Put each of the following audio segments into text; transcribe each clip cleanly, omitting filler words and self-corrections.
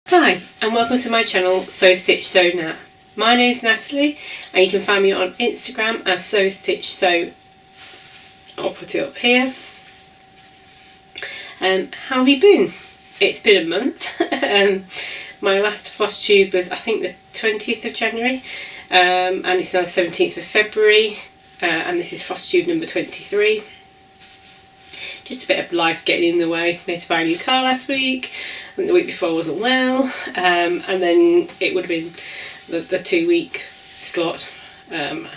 Hi and welcome to my channel Sew Stitch Sew Nat. My name's Natalie and you can find me on Instagram as Sew Stitch Sew. I'll put it up here. How have you been? It's been a month. My last Flosstubers, I think the 20th of January, and it's now the 17th of February, and this is Flosstube number 23. Just a bit of life getting in the way. I had to buy a new car last week, and the week before I wasn't well, and then it would have been the 2-week slot, and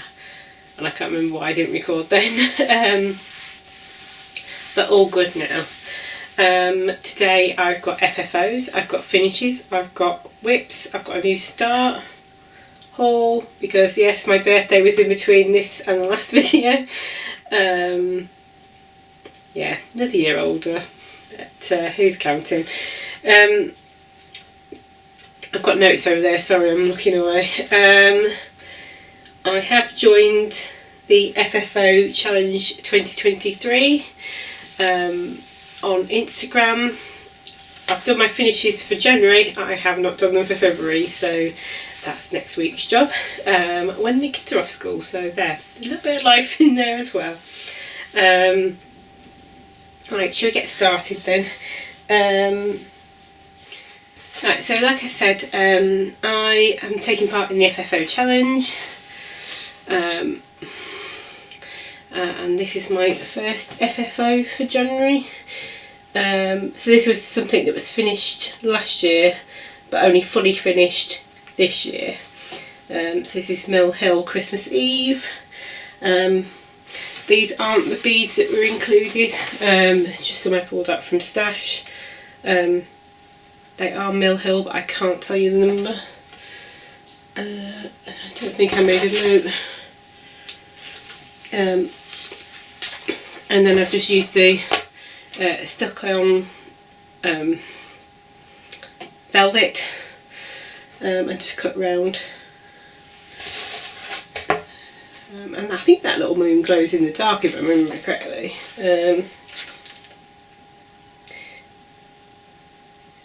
I can't remember why I didn't record then, but all good now. Today I've got FFOs, I've got finishes, I've got whips, I've got a new start haul, because yes, my birthday was in between this and the last video. Yeah, another year older, but who's counting? I've got notes over there, sorry I'm looking away. I have joined the FFO Challenge 2023 on Instagram. I've done my finishes for January, I have not done them for February, so that's next week's job, when the kids are off school, so there, a little bit of life in there as well. Right, shall we get started then? Right, so like I said, I am taking part in the FFO challenge, and this is my first FFO for January. So this was something that was finished last year, but only fully finished this year. So this is Mill Hill Christmas Eve. These aren't the beads that were included, just some I pulled out from stash. They are Mill Hill, but I can't tell you the number. I don't think I made a note. And then I've just used the stuck on velvet and just cut round. And I think that little moon glows in the dark if I remember correctly.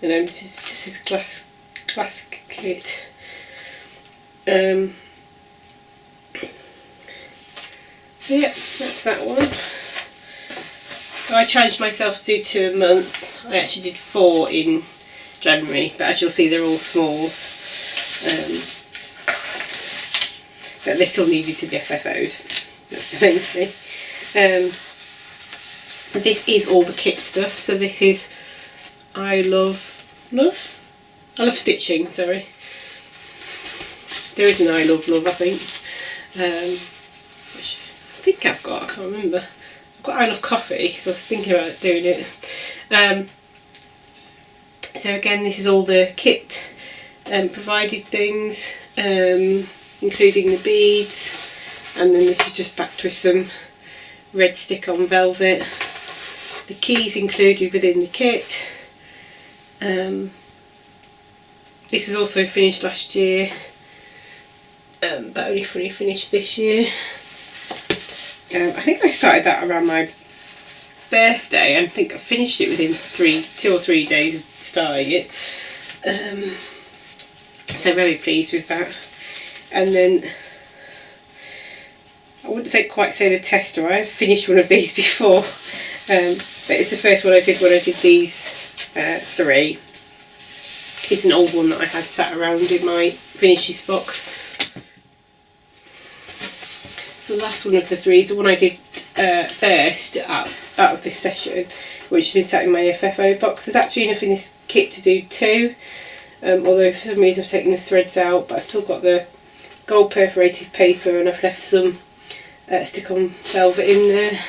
And then this is just this glass kit. Yeah, that's that one. So I challenged myself to do 2 a month. I actually did 4 in January, but as you'll see they're all smalls. But they still needed to be FFO'd, that's the main thing. This is all the kit stuff, so this is I love stitching, sorry. There is an I love I think. Which I think I've got, I can't remember. I've got I love coffee, because I was thinking about doing it. So again, this is all the kit provided things, including the beads, and then this is just backed with some red stick on velvet. The keys included within the kit. This was also finished last year, but only fully finished this year. I think I started that around my birthday, and I think I finished it within 2 or 3 days of starting it. So very pleased with that. And then I wouldn't quite say the tester. I've finished one of these before, but it's the first one I did when I did these 3. It's an old one that I had sat around in my finishes box. So the last one of the 3 is the one I did first out of this session, which has been sat in my FFO box. There's actually enough in this kit to do 2, although for some reason I've taken the threads out, but I've still got the gold perforated paper, and I've left some stick on velvet in there.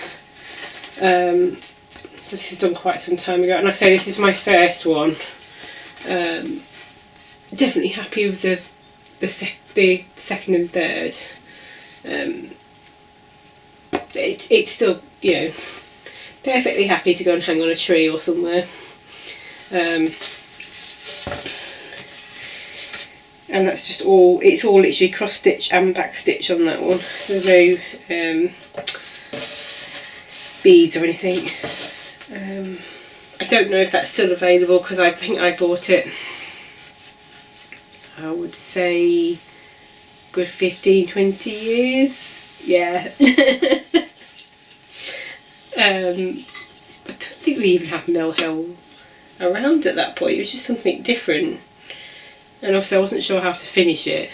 This was done quite some time ago, and like I say, this is my first one. Definitely happy with the second and third. It's still, you know, perfectly happy to go and hang on a tree or somewhere. And that's just all, it's all literally cross stitch and back stitch on that one, so no beads or anything. I don't know if that's still available, because I think I bought it I would say good 15-20 years, yeah. I don't think we even had Mill Hill around at that point. It was just something different, and obviously I wasn't sure how to finish it.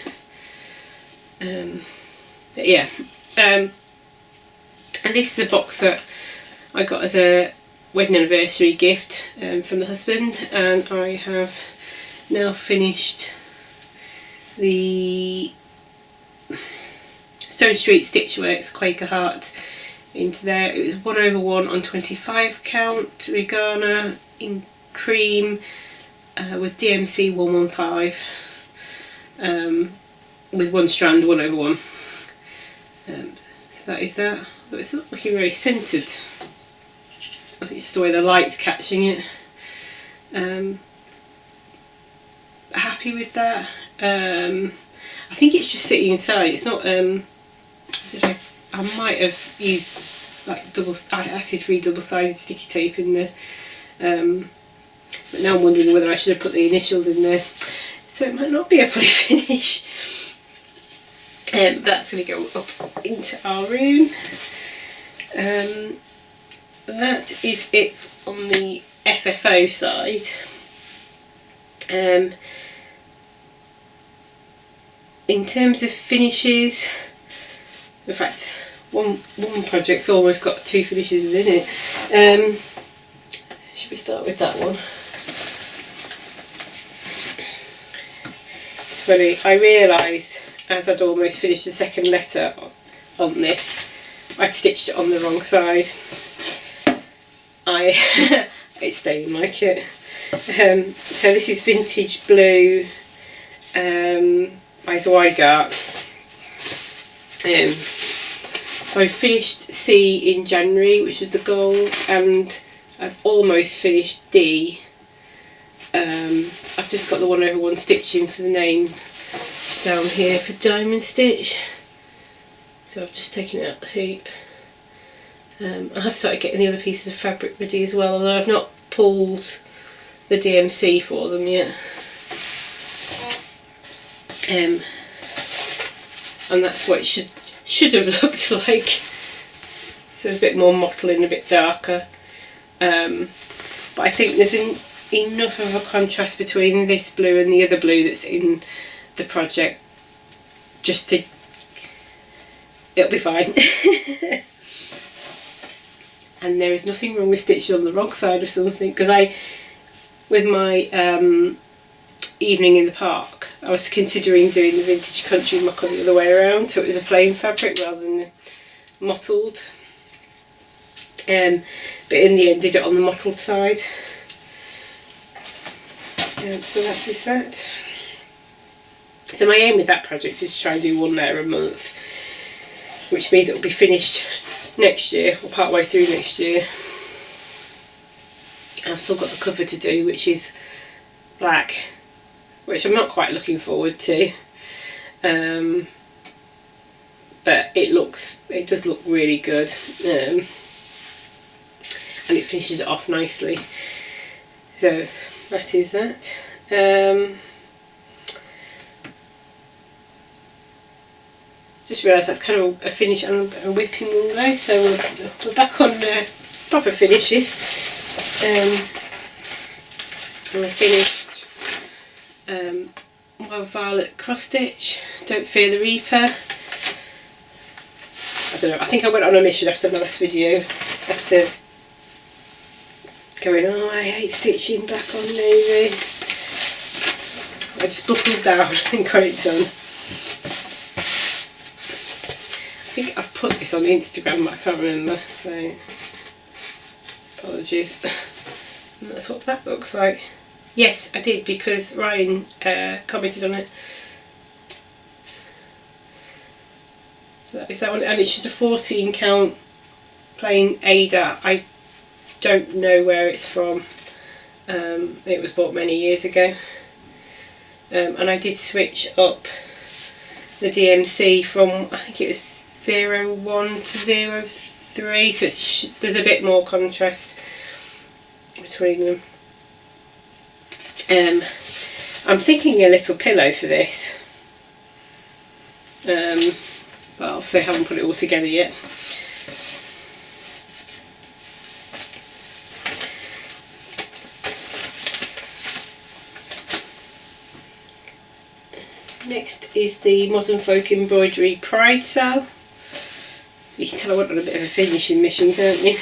But yeah, and this is a box that I got as a wedding anniversary gift from the husband, and I have now finished the Stone Street Stitchworks Quaker Heart into there. It was 1/1 on 25 count Regana in cream with DMC 115 with one strand 1/1. So that is that. But it's not looking very centred. I think it's just the way the light's catching it. Happy with that. I think it's just sitting inside. It's not. I might have used like acid-free double-sided sticky tape in there. But now I'm wondering whether I should have put the initials in there. So it might not be a fully finish. That's going to go up into our room. That is it on the FFO side. In terms of finishes, in fact, one project's almost got 2 finishes within it. Should we start with that one? It's funny, I realised as I'd almost finished the second letter on this, I'd stitched it on the wrong side. It's staying like it. So this is Vintage Blue by Zweigart. So I finished C in January, which was the goal, and I've almost finished D. I've just got the 1/1 stitching for the name down here for diamond stitch. So I've just taken it out the hoop. I have started getting the other pieces of fabric ready as well, although I've not pulled the DMC for them yet. And that's what it should have looked like. So a bit more mottling, a bit darker. But I think there's enough of a contrast between this blue and the other blue that's in the project just to... it'll be fine. And there is nothing wrong with stitching on the wrong side of something, because with my evening in the park, I was considering doing the vintage country mock the other way around, so it was a plain fabric rather than mottled. But in the end did it on the mottled side. So that is that. So my aim with that project is to try and do 1 letter a month, which means it will be finished next year, or part way through next year. I've still got the cover to do, which is black, which I'm not quite looking forward to. But it does look really good, and it finishes it off nicely. So that is that. Just realised that's kind of a finish and a whipping window, so we're back on proper finishes. And I finished Wild Violet cross stitch, Don't Fear the Reaper. I don't know, I think I went on a mission after my last video, after going, oh, I hate stitching back on navy. I just buckled down and got it done. I think I've put this on Instagram, but I can't remember, so apologies. And that's what that looks like. Yes, I did, because Ryan commented on it. So that is that one, and it's just a 14 count plain Ada. I don't know where it's from. It was bought many years ago. And I did switch up the DMC from, I think it was 01 to 03, so there's a bit more contrast between them. I'm thinking a little pillow for this, but obviously I haven't put it all together yet. Next is the Modern Folk Embroidery Pride SAL. You can tell I went on a bit of a finishing mission, can't you?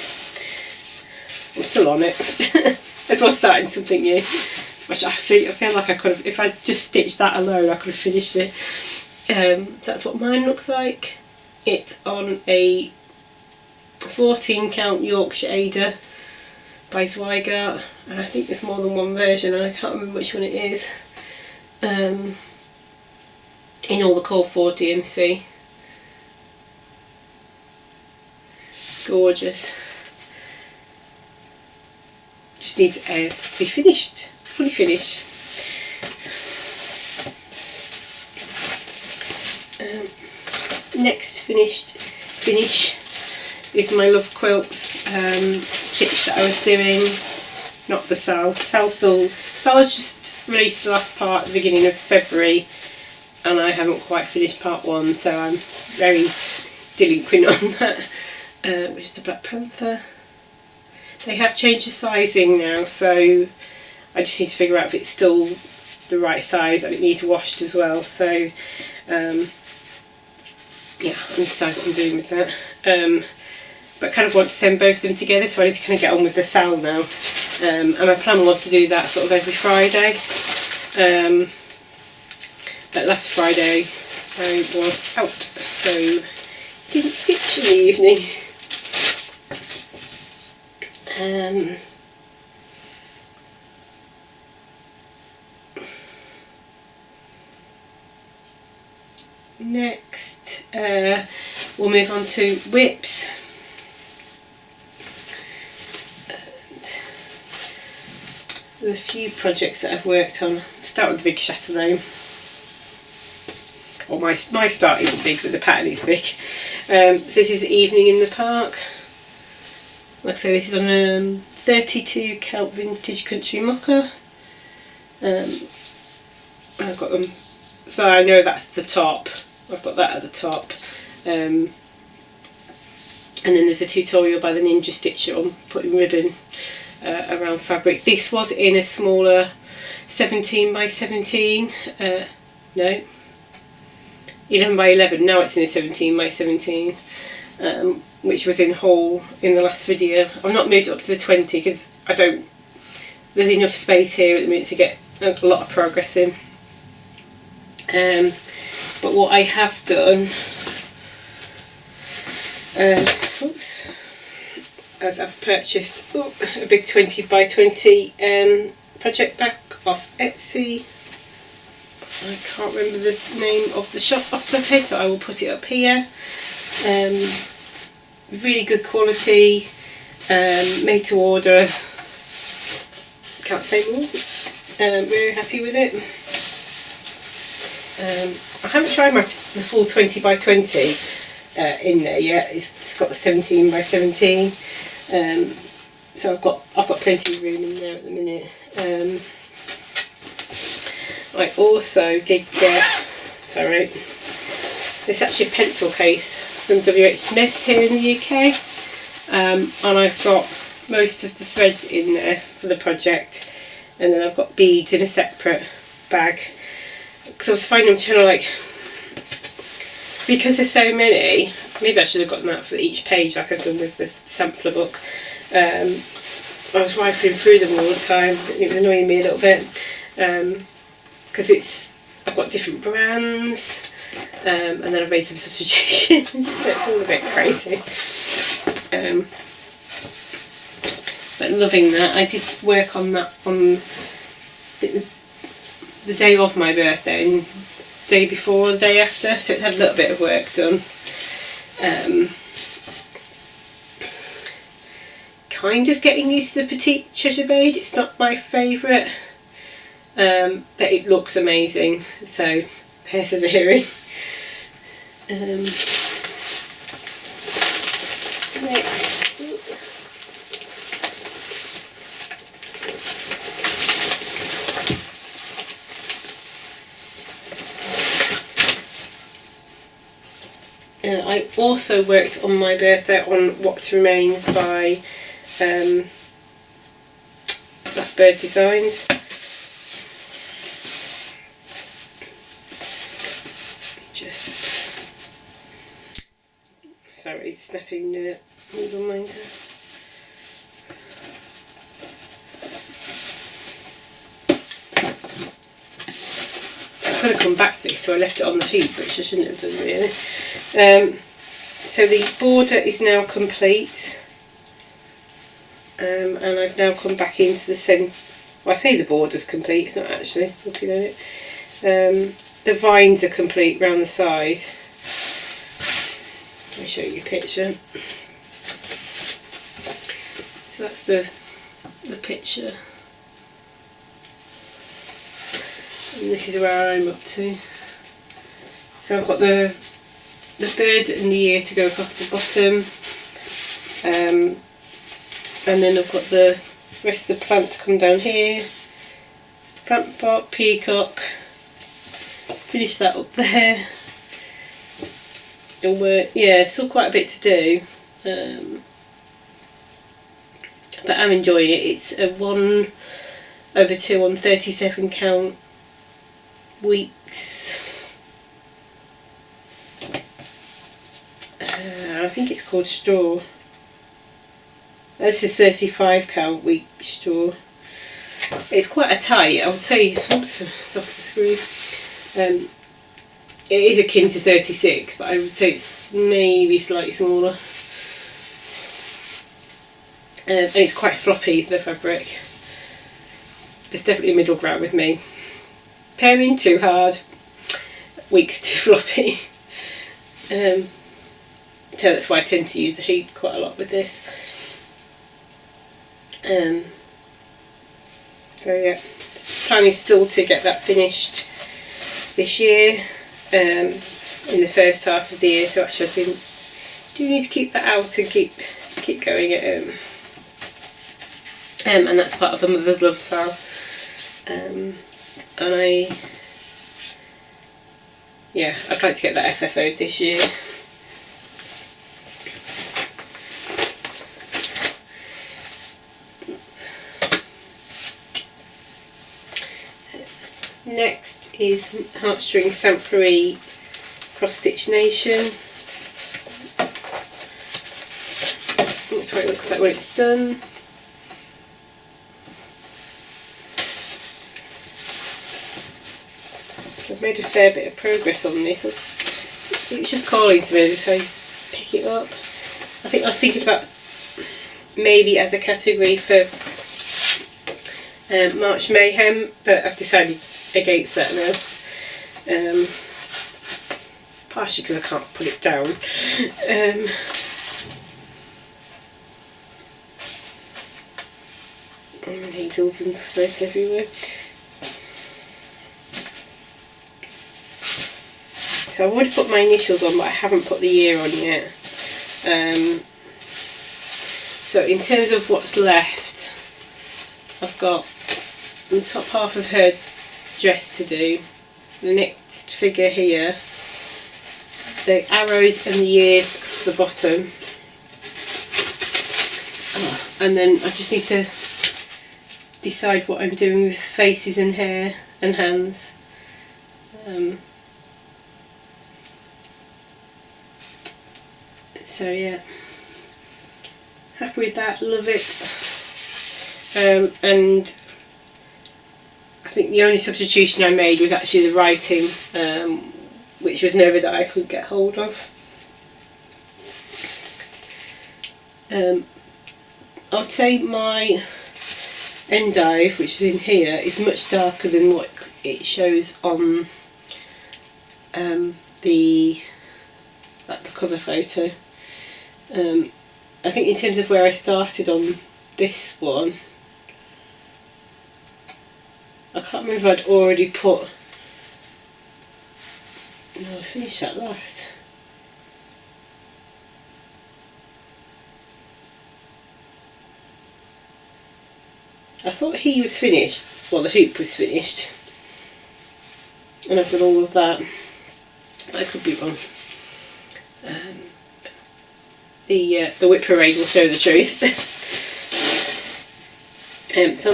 I'm still on it. As well, starting something new. Which I feel like I could have, if I just stitched that alone, I could have finished it. That's what mine looks like. It's on a 14 count Yorkshire Ada by Zweigart, and I think there's more than one version, and I can't remember which one it is. In all the Core 4 DMC. Gorgeous. Just needs to be finished, fully finished. Next finish is my Love Quilts stitch that I was doing. Not the SAL. Sal's just released the last part at the beginning of February, and I haven't quite finished part 1, so I'm very delinquent on that. Which is the Black Panther. They have changed the sizing now, so I just need to figure out if it's still the right size, and it needs washed as well. So yeah, I'm deciding what I'm doing with that. But I kind of want to send both of them together, so I need to kind of get on with the SAL now. And my plan was to do that sort of every Friday. But last Friday I was out, so didn't stitch in the evening. Next, we'll move on to whips. And there's a few projects that I've worked on. Start with the big Chatelaine. Well, my start isn't big, but the pattern is big. So this is Evening in the Park. Like I say, this is on 32 count vintage country mocha. I've got them, so I know that's the top. I've got that at the top. And then there's a tutorial by the Ninja Stitcher on putting ribbon around fabric. This was in a smaller 17 by 17. No, 11 by 11. Now it's in a 17 by 17. Which was in whole in the last video. I've not moved it up to the 20 because there's enough space here at the minute to get a lot of progress in. But what I have done, as I've purchased a big 20 by 20 project back off Etsy. I can't remember the name of the shop off the top of my head, so I will put it up here. Really good quality, made to order, can't say more. Very happy with it. I haven't tried the full 20 by 20 in there yet. It's got the 17 by 17, so I've got plenty of room in there at the minute. I also did get, sorry, this actually a pencil case from WH Smith's here in the UK, and I've got most of the threads in there for the project, and then I've got beads in a separate bag, because I was finding I'm trying to, like, because there's so many, maybe I should have gotten that for each page like I've done with the sampler book. I was rifling through them all the time, and it was annoying me a little bit, because I've got different brands. And then I've made some substitutions, so it's all a bit crazy. But loving that. I did work on that on the day of my birthday and the day before, the day after, so it's had a little bit of work done. Kind of getting used to the Petite Treasure Bead. It's not my favourite, but it looks amazing, so persevering. Next, I also worked on my birthday on What Remains by Blackbird Designs. Sorry, snapping needle minder. I've got to come back to this, so I left it on the hoop, which I shouldn't have done really. So the border is now complete, and I've now come back into the centre. Well, I say the border's complete, it's not actually, looking at it. The vines are complete round the side. Let me show you a picture. So that's the picture. And this is where I'm up to. So I've got the bird and the ear to go across the bottom. And then I've got the rest of the plant to come down here. Plant pot, peacock. Finish that up there. Yeah, still quite a bit to do, but I'm enjoying it. It's a 1/2 on 37 count weeks. I think it's called straw. This is 35 count week straw. It's quite a tight, I would say. Oops, it's off the screw. It is akin to 36, but I would say it's maybe slightly smaller. And it's quite floppy, the fabric. There's definitely a middle ground with me. Pairing too hard, weeks too floppy. So that's why I tend to use the hoop quite a lot with this. So yeah, the plan is still to get that finished this year. In the first half of the year, so actually I do need to keep that out and keep going at home. And that's part of a Mother's Love SAL. And I'd like to get that FFO this year. Next is Heartstring Samplery Cross Stitch Nation. That's what it looks like when it's done. I've made a fair bit of progress on this. It was just calling to me, so I pick it up. I think I was thinking about maybe as a category for March Mayhem, but I've decided against that now. Partially because I can't put it down. Needles and threads everywhere. So I've already put my initials on, but I haven't put the year on yet. So in terms of what's left, I've got the top half of her dress to do, the next figure here, the arrows and the ears across the bottom, and then I just need to decide what I'm doing with faces and hair and hands. So yeah, happy with that, love it. And I think the only substitution I made was actually the writing, which was never that I could get hold of. I'd say my endive, which is in here, is much darker than what it shows on the cover photo. I think in terms of where I started on this one, I can't remember if I'd already put... No, I finished that last. I thought he was finished, well the hoop was finished, and I've done all of that, but I could be wrong. the whip parade will show the truth. So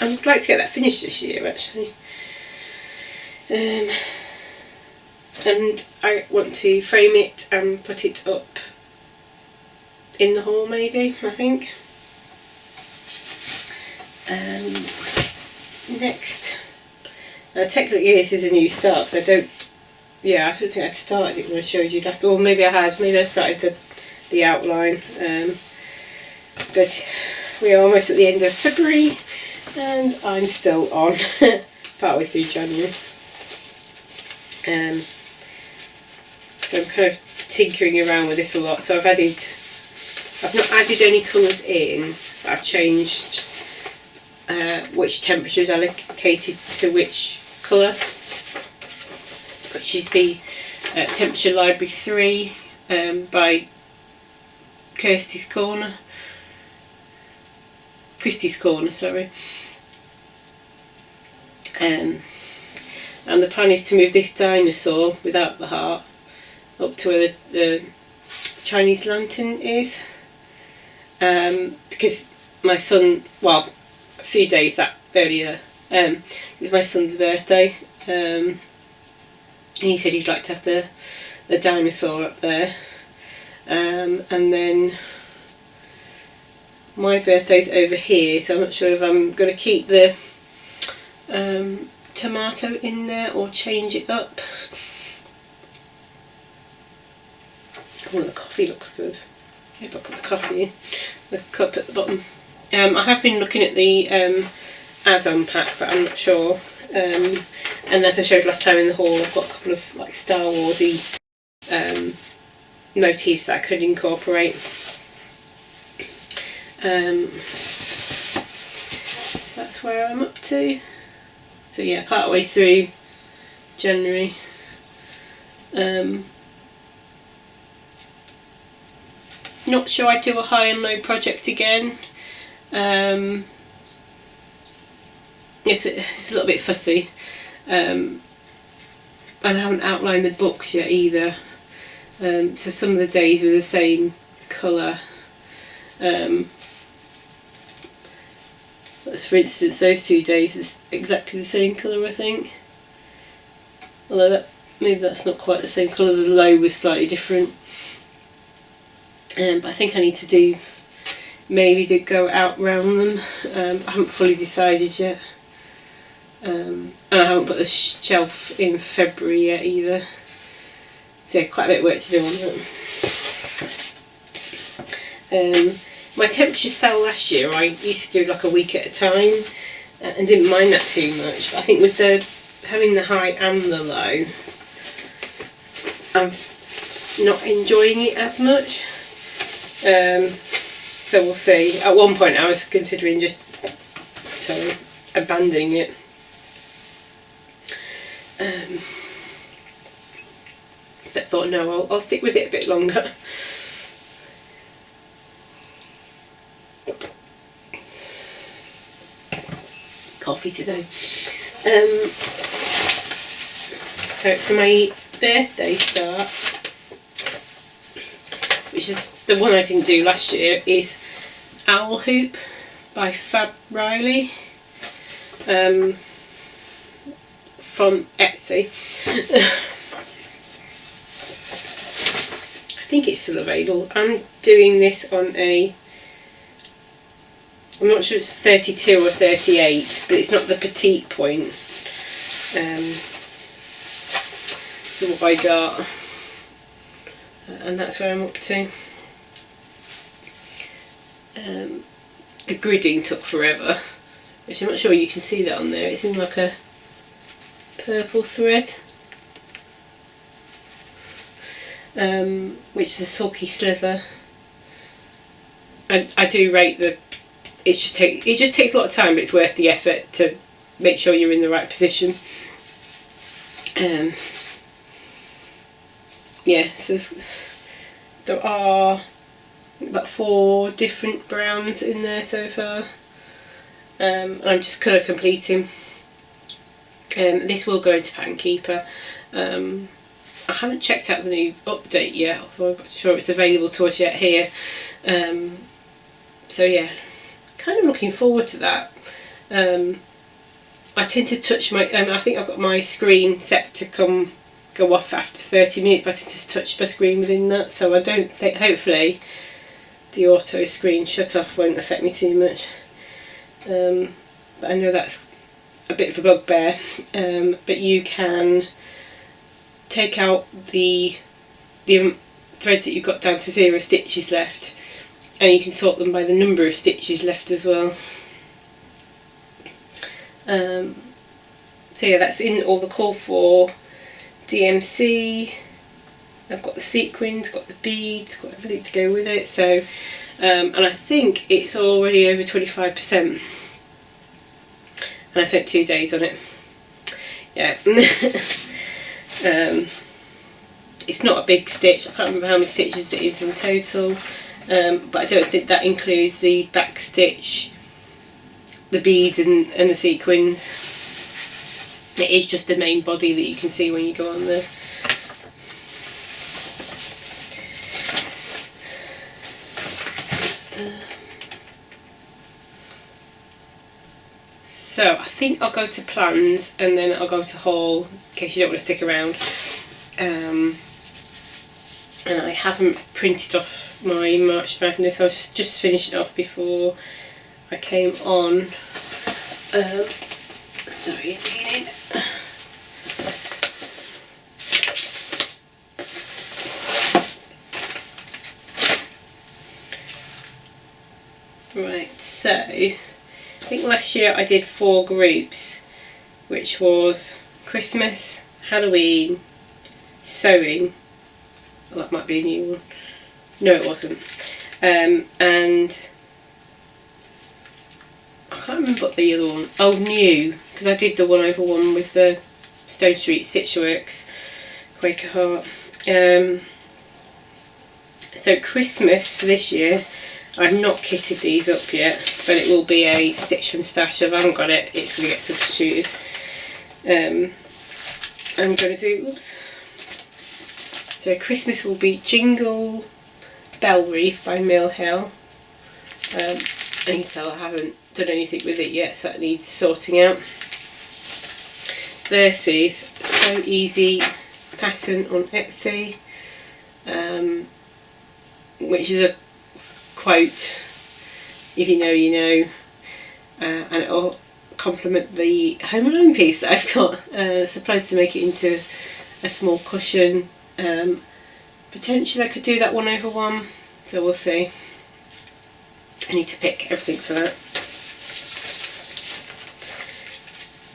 I'd like to get that finished this year actually. And I want to frame it and put it up in the hall maybe, I think. Next, technically this is a new start because I don't think I'd started it when I showed you last, or maybe I had, maybe I started the outline, but we are almost at the end of February and I'm still on partway through January. So I'm kind of tinkering around with this a lot. So I've not added any colours in, but I've changed which temperature is allocated to which colour, which is the Temperature Library 3 by Kristi's Corner, sorry. And the plan is to move this dinosaur without the heart up to where the Chinese lantern is, because my son, well, a few days earlier, it was my son's birthday, and he said he'd like to have the dinosaur up there, and then my birthday's over here, so I'm not sure if I'm going to keep the tomato in there or change it up. Oh, the coffee looks good. Maybe I'll put the coffee in, the cup at the bottom. I have been looking at the add-on pack, but I'm not sure. And as I showed last time in the haul, I've got a couple of like Star Warsy motifs that I could incorporate. So that's where I'm up to. So yeah, part way through January. Not sure I'd do a high and low project again. It's a little bit fussy. And I haven't outlined the books yet either. So some of the days were the same colour. For instance, those 2 days is exactly the same colour, I think. Although maybe that's not quite the same colour. The low was slightly different. But I think I need to go out round them. I haven't fully decided yet. And I haven't put the shelf in for February yet either. So yeah, quite a bit of work to do on that. My temperature sale last year, I used to do like a week at a time and didn't mind that too much. But I think with having the high and the low, I'm not enjoying it as much. So we'll see. At one point I was considering just abandoning it. But thought no, I'll stick with it a bit longer. Coffee today. So my birthday start, which is the one I didn't do last year, is Owl Hoop by Fab Riley, from Etsy. I think it's still available. I'm doing this on I'm not sure it's 32 or 38, but it's not the petite point. So what I got, and that's where I'm up to. The gridding took forever, which I'm not sure you can see that on there. It's in like a purple thread, which is a sulky slither. I do rate it just takes a lot of time, but it's worth the effort to make sure you're in the right position. Yeah, so there are about 4 different browns in there so far, and I'm just colour completing. This will go into Pattern Keeper. I haven't checked out the new update yet, although I'm not sure it's available to us yet here. So yeah, kind of looking forward to that. I tend to touch my, I think I've got my screen set to go off after 30 minutes, but I tend to touch my screen within that, so I don't think, hopefully the auto screen shut off won't affect me too much. But I know that's a bit of a bugbear, but you can take out the threads that you've got down to 0 stitches left, and you can sort them by the number of stitches left as well. So yeah, that's in all the call for DMC. I've got the sequins, got the beads, got everything to go with it. So, and I think it's already over 25%. And I spent 2 days on it. Yeah. It's not a big stitch. I can't remember how many stitches it is in total. But I don't think that includes the back stitch, the beads and the sequins. It is just the main body that you can see when you go on there. So I think I'll go to plans and then I'll go to haul in case you don't want to stick around. And I haven't printed off my March Madness. I was just finishing it off before I came on. Sorry, Nadine. Right, so I think last year I did 4 groups, which was Christmas, Halloween, sewing. Well, that might be a new one. No, it wasn't. And I can't remember what the other one. Oh, new, because I did the 1/1 with the Stone Street Stitchworks Quaker Heart. So Christmas for this year, I've not kitted these up yet, but it will be a stitch from stash. If I haven't got it, it's going to get substituted. I'm going to do, oops. So Christmas will be Jingle Bell Wreath by Mill Hill. And so I haven't done anything with it yet, so that needs sorting out. Versus So Easy pattern on Etsy, which is a quote, if you know you know, and it'll complement the Home Alone piece that I've got. Supposed to make it into a small cushion. Potentially I could do that 1/1, so we'll see. I need to pick everything for that.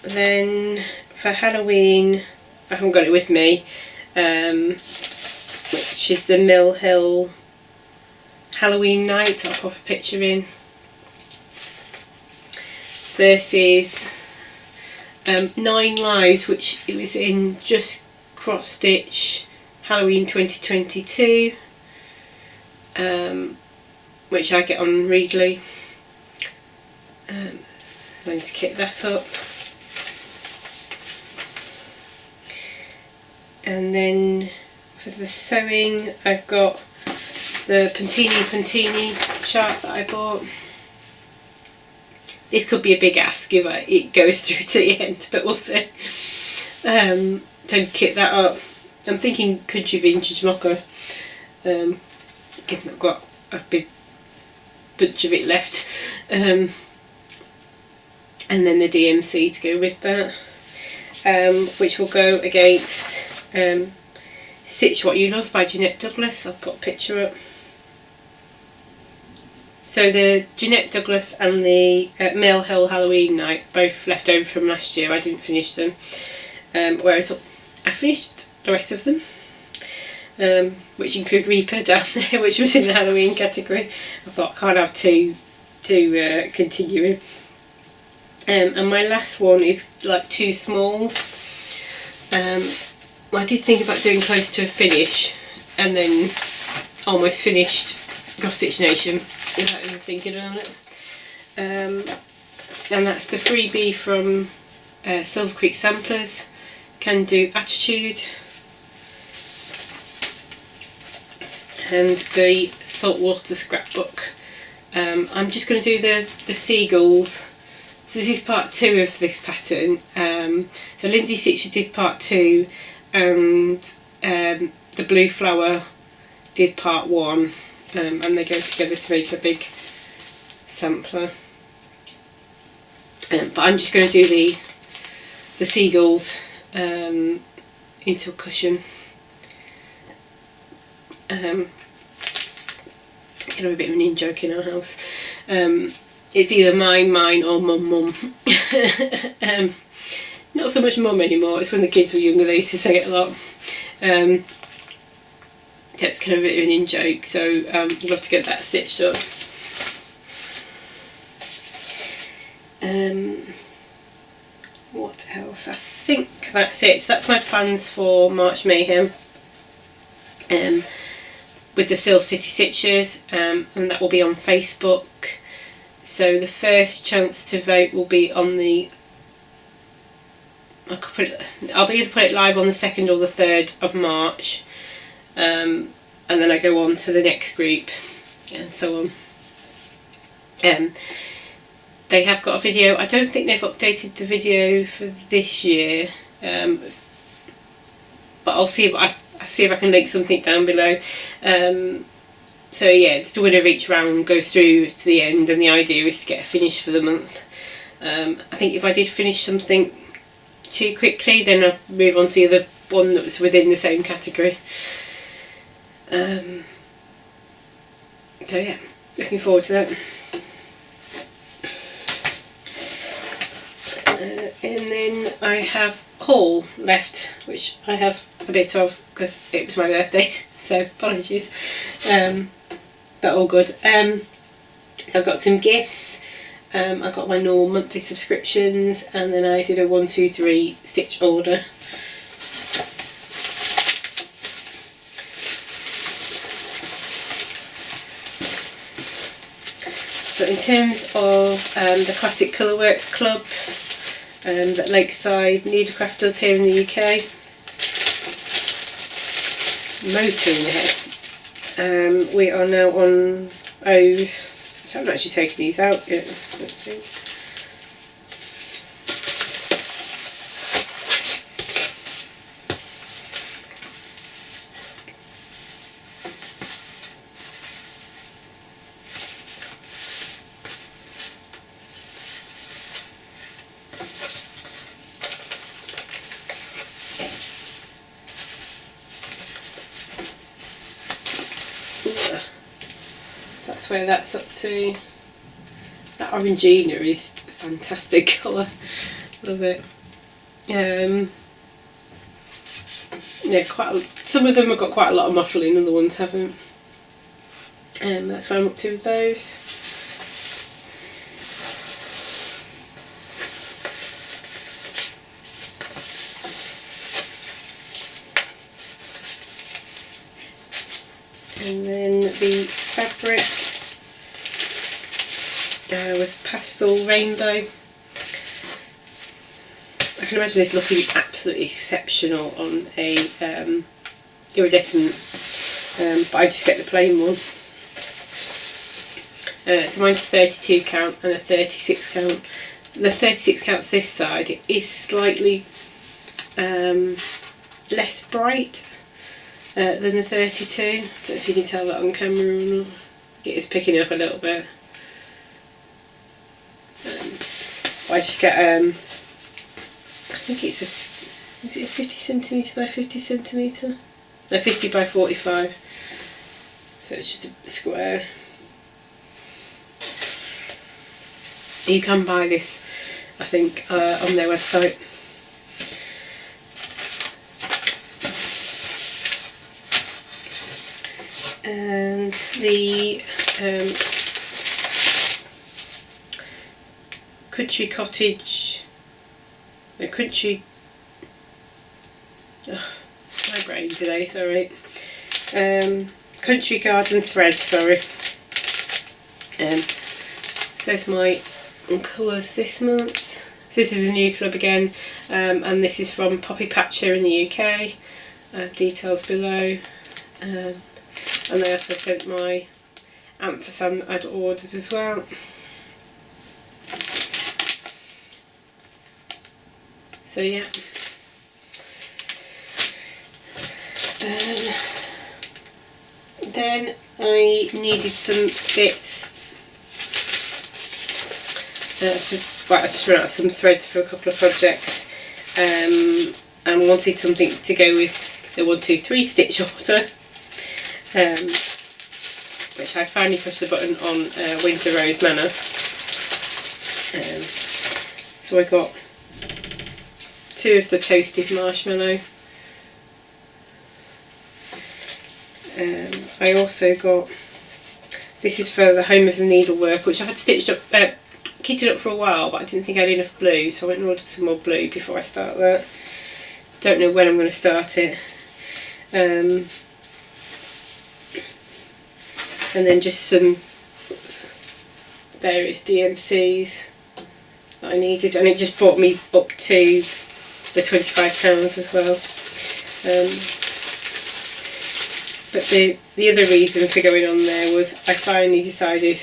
Then for Halloween, I haven't got it with me, which is the Mill Hill Halloween Night. I'll pop a picture in. Versus 9 Lives, which it was in Just Cross Stitch Halloween 2022, which I get on Readly. So I need to kit that up. And then for the sewing, I've got the Pantini chart that I bought. This could be a big ask if it goes through to the end, but we'll see. So kit that up. I'm thinking Country Vintage Mocha, given I've got a big bunch of it left. And then the DMC to go with that, which will go against Stitch What You Love by Jeanette Douglas. I'll put a picture up. So the Jeanette Douglas and the Mill Hill Halloween Night, both left over from last year. I didn't finish them, whereas I finished the rest of them, which include Reaper down there, which was in the Halloween category. I thought I can't have two continuing. And my last one is like 2 smalls. Well, I did think about doing close to a finish, and then almost finished Cross Stitch Nation without even thinking about it. And that's the freebie from Silver Creek Samplers, Can Do Attitude. and the saltwater scrapbook. I'm just going to do the seagulls. So this is part 2 of this pattern. So Lindsay Stitcher did part 2, and the blue flower did part 1, and they go together to make a big sampler. But I'm just going to do the seagulls into a cushion. You know, a bit of an in-joke in our house. It's either mine or mum. Not so much mum anymore. It's when the kids were younger they used to say it a lot. So it's kind of a bit of an in-joke. So I'd love to get that stitched up. What else? I think that's it. So that's my plans for March Mayhem. With the Steelcitystitchers, and that will be on Facebook. So the first chance to vote will be on the... I'll either put it live on the 2nd or the 3rd of March, and then I go on to the next group, and so on. They have got a video. I don't think they've updated the video for this year, but I'll see if I can link something down below. So yeah, it's the winner of each round goes through to the end, and the idea is to get a finish for the month. I think if I did finish something too quickly, then I'll move on to the other one that was within the same category. So yeah, looking forward to that. And then I have haul left, which I have a bit of because it was my birthday, so apologies, but all good. So I've got some gifts. I got my normal monthly subscriptions, and then I did a 1, 2, 3 stitch order. So in terms of the Classic Colourworks Club that Lakeside Needlecraft does here in the UK, motor in the head. We are now on O's. I haven't actually taken these out yet. Let's see. That's where that's up to. That Orangina is a fantastic colour. Love it. Yeah, some of them have got quite a lot of mottling, other ones haven't. That's where I'm up to with those. And then the fabric was Pastel Rainbow. I can imagine this looking absolutely exceptional on a iridescent, but I just get the plain one. So mine's a 32 count and a 36 count. The 36 counts this side, it is slightly less bright than the 32. I don't know if you can tell that on camera or not. It is picking up a little bit. I just get I think it's is it 50 centimetre by 50 centimetre? No, 50 by 45. So it's just a square. You can buy this, I think, on their website. And the Country Cottage, the Country, my brain today, sorry, Country Garden Thread, sorry. So there's my colours this month. So this is a new club again, and this is from Poppy Patch here in the UK. Details below. and they also sent my ampersand that I'd ordered as well. So yeah. Then I needed some bits. I just ran out of some threads for a couple of projects, and wanted something to go with the 123 stitch order, which I finally pushed the button on Winter Rose Manor. So I got 2 of the toasted marshmallow. I also got, this is for the Home of the Needlework, which I've had stitched up, kitted up for a while, but I didn't think I had enough blue, so I went and ordered some more blue before I start that. Don't know when I'm going to start it. And then just some various DMCs that I needed, and it just brought me up to the £25 as well. But the other reason for going on there was I finally decided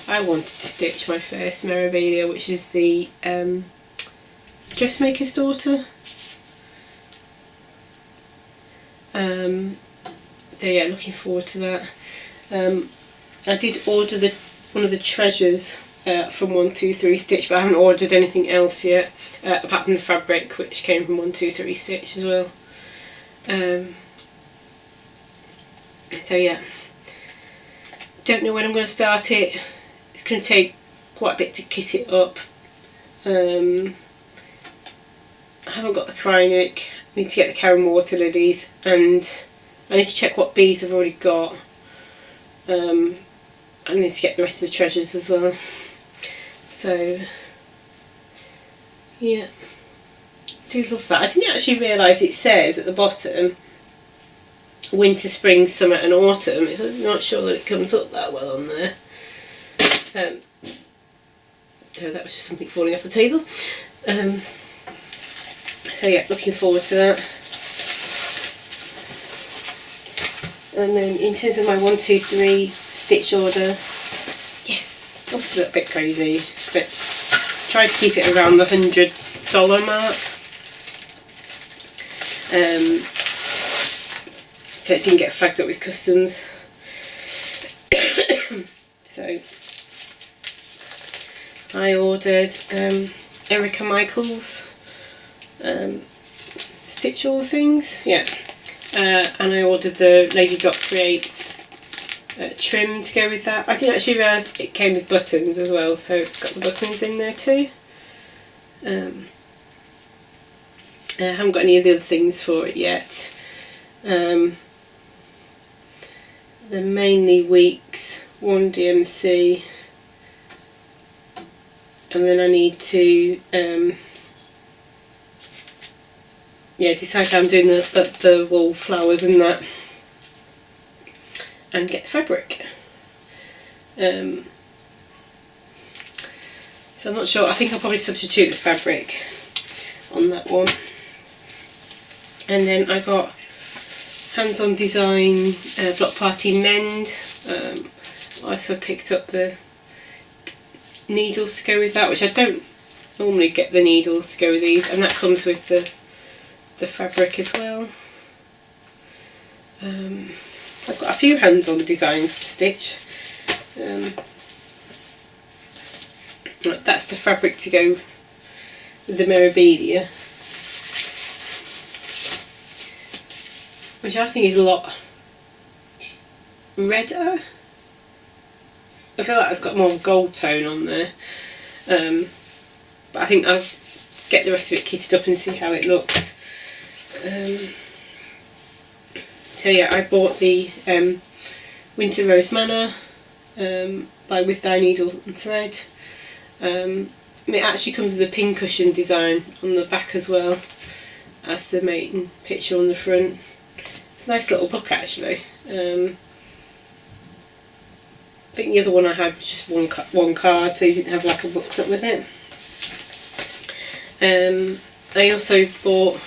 I wanted to stitch my first memorabilia, which is the Dressmaker's Daughter. So yeah, looking forward to that. I did order one of the treasures from 123 Stitch, but I haven't ordered anything else yet, apart from the fabric, which came from 123 Stitch as well. So yeah, don't know when I'm going to start it. It's going to take quite a bit to kit it up. I haven't got the Krynic. I need to get the Karen Water Lilies, and I need to check what bees I've already got. I need to get the rest of the treasures as well. So yeah, do love that. I didn't actually realise it says at the bottom winter, spring, summer and autumn. I'm not sure that it comes up that well on there. So that was just something falling off the table. So yeah, looking forward to that. And then in terms of my 123 stitch order, yes, it was a little bit crazy, but tried to keep it around the $100 mark. So it didn't get flagged up with customs. So I ordered Erica Michaels Stitch All Things, yeah, and I ordered the Lady Dot Creates trim to go with that. I didn't actually realise it came with buttons as well, so it's got the buttons in there too. I haven't got any of the other things for it yet. They're mainly weeks, 1 DMC, and then I need to decide how I'm doing the wool flowers and that, and get the fabric. So I'm not sure. I think I'll probably substitute the fabric on that one. And then I got Hands-on Design Block Party Mend. I also picked up the needles to go with that, which I don't normally get the needles to go with these, and that comes with the fabric as well. I've got a few hands-on designs to stitch. That's the fabric to go with the memorabilia, which I think is a lot redder. I feel like it's got more gold tone on there, but I think I'll get the rest of it kitted up and see how it looks. So yeah, I bought the Winter Rose Manor by With Thy Needle and Thread. It actually comes with a pincushion design on the back as well as the main picture on the front. It's a nice little book actually. I think the other one I had was just one card, so you didn't have like a booklet with it. I also bought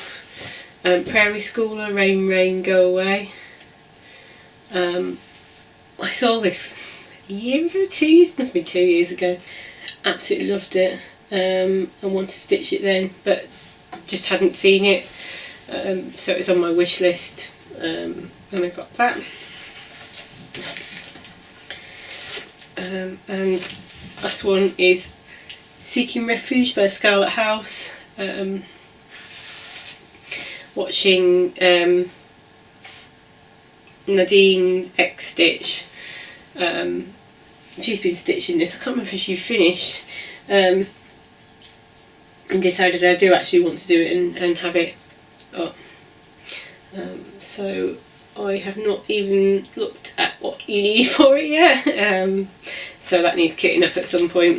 Prairie Schooler Rain Rain Go Away. I saw this a year ago, 2 years, must have been 2 years ago. Absolutely loved it. I wanted to stitch it then, but just hadn't seen it. So it was on my wish list, and I got that. And this one is Seeking Refuge by Scarlet House. Watching Nadine xstitch. She's been stitching this. I can't remember if she finished, and decided I do actually want to do it and have it up. So I have not even looked at what you need for it yet. So that needs kitting up at some point.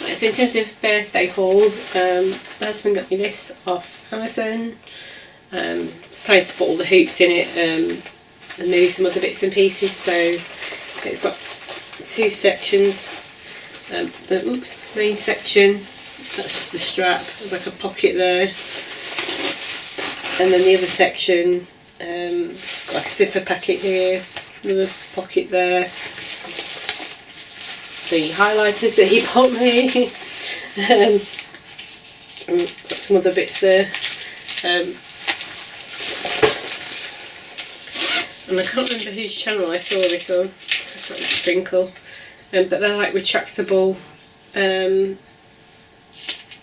Right, so in terms of birthday haul, my husband got me this off Amazon. It's a place to put all the hoops in it, and maybe some other bits and pieces. So it's got 2 sections. The main section, that's just a strap, there's like a pocket there, and then the other section, like a zipper packet here, another pocket there, the highlighters that he bought me, and got some other bits there, and I can't remember whose channel I saw this on. It's like a sprinkle. But they're like retractable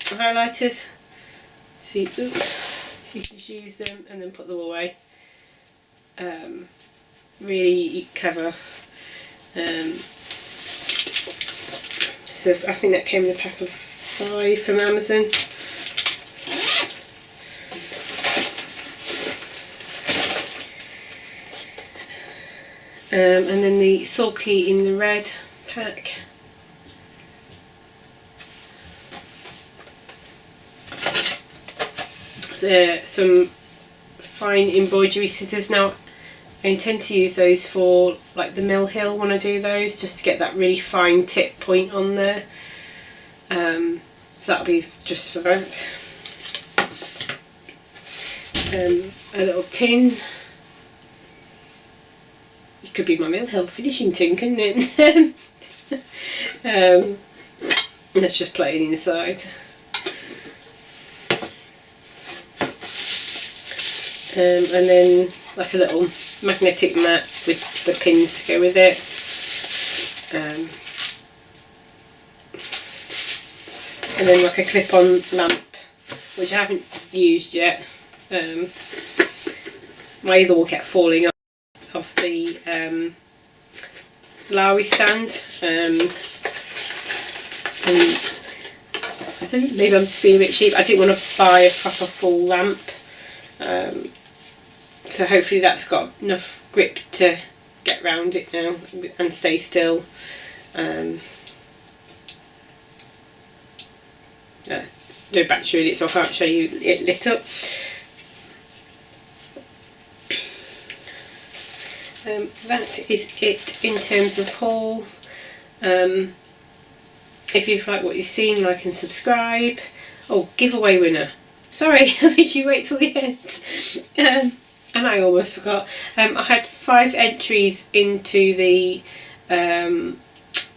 highlighters. So you can just use them and then put them away. Really clever. So I think that came in a pack of 5 from Amazon. And then the sulky in the red pack. Some fine embroidery scissors. Now I intend to use those for like the mill hill when I do those, just to get that really fine tip point on there. So that'll be just for that. A little tin. It could be my mill hill finishing tin, couldn't it? That's just plain inside. And then like a little magnetic mat with the pins to go with it. And then like a clip-on lamp, which I haven't used yet. My other will kept falling off the Lowry stand. And I don't know, maybe I'm just being a bit cheap. I didn't want to buy a proper full lamp. So hopefully that's got enough grip to get round it now and stay still. No battery in it, so I can't show you it lit up. That is it in terms of haul. If you've liked what you've seen, like and subscribe. Oh, giveaway winner. Sorry, I made you wait till the end. And I almost forgot. I had 5 entries into the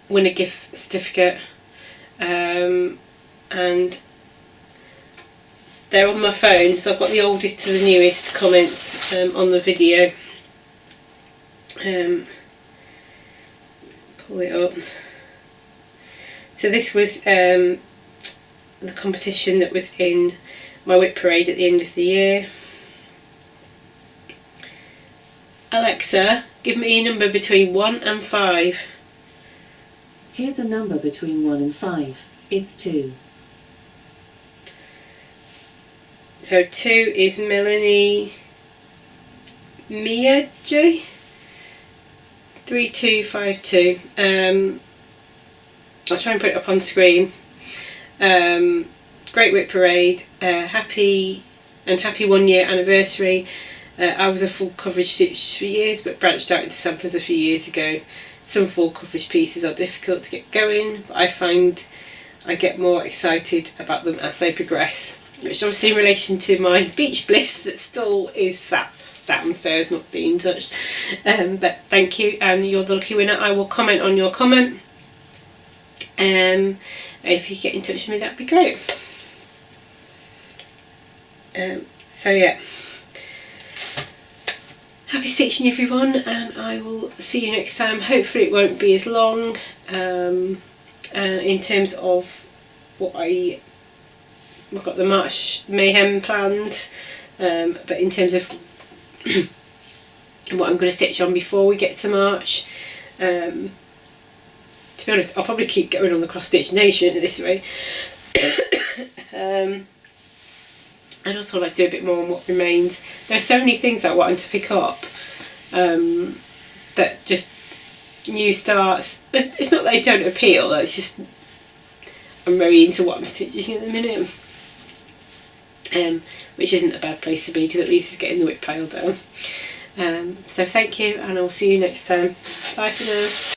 winner gift certificate, and they're on my phone, so I've got the oldest to the newest comments on the video. Pull it up. So this was the competition that was in my whip parade at the end of the year. Alexa, give me a number between 1 and 5. Here's a number between 1 and 5. It's 2. So 2 is Melanie Mia J. 3252. I'll try and put it up on screen. Great whip parade. Happy 1 year anniversary. I was a full coverage stitcher for years, but branched out into samplers a few years ago. Some full coverage pieces are difficult to get going, but I find I get more excited about them as they progress, which obviously in relation to my beach bliss that still is sap downstairs not being touched. But thank you, and you're the lucky winner. I will comment on your comment. If you get in touch with me, that'd be great. So yeah, happy stitching everyone, and I will see you next time. Hopefully it won't be as long. And in terms of what I've got the March Mayhem plans, but in terms of what I'm going to stitch on before we get to March, to be honest, I'll probably keep going on the Cross Stitch Nation at this rate. I'd also like to do a bit more on what remains. There are so many things I wanted to pick up, that just new starts. It's not that they don't appeal, it's just I'm very into what I'm stitching at the minute, which isn't a bad place to be, because at least it's getting the whip pile down. So thank you, and I'll see you next time. Bye for now.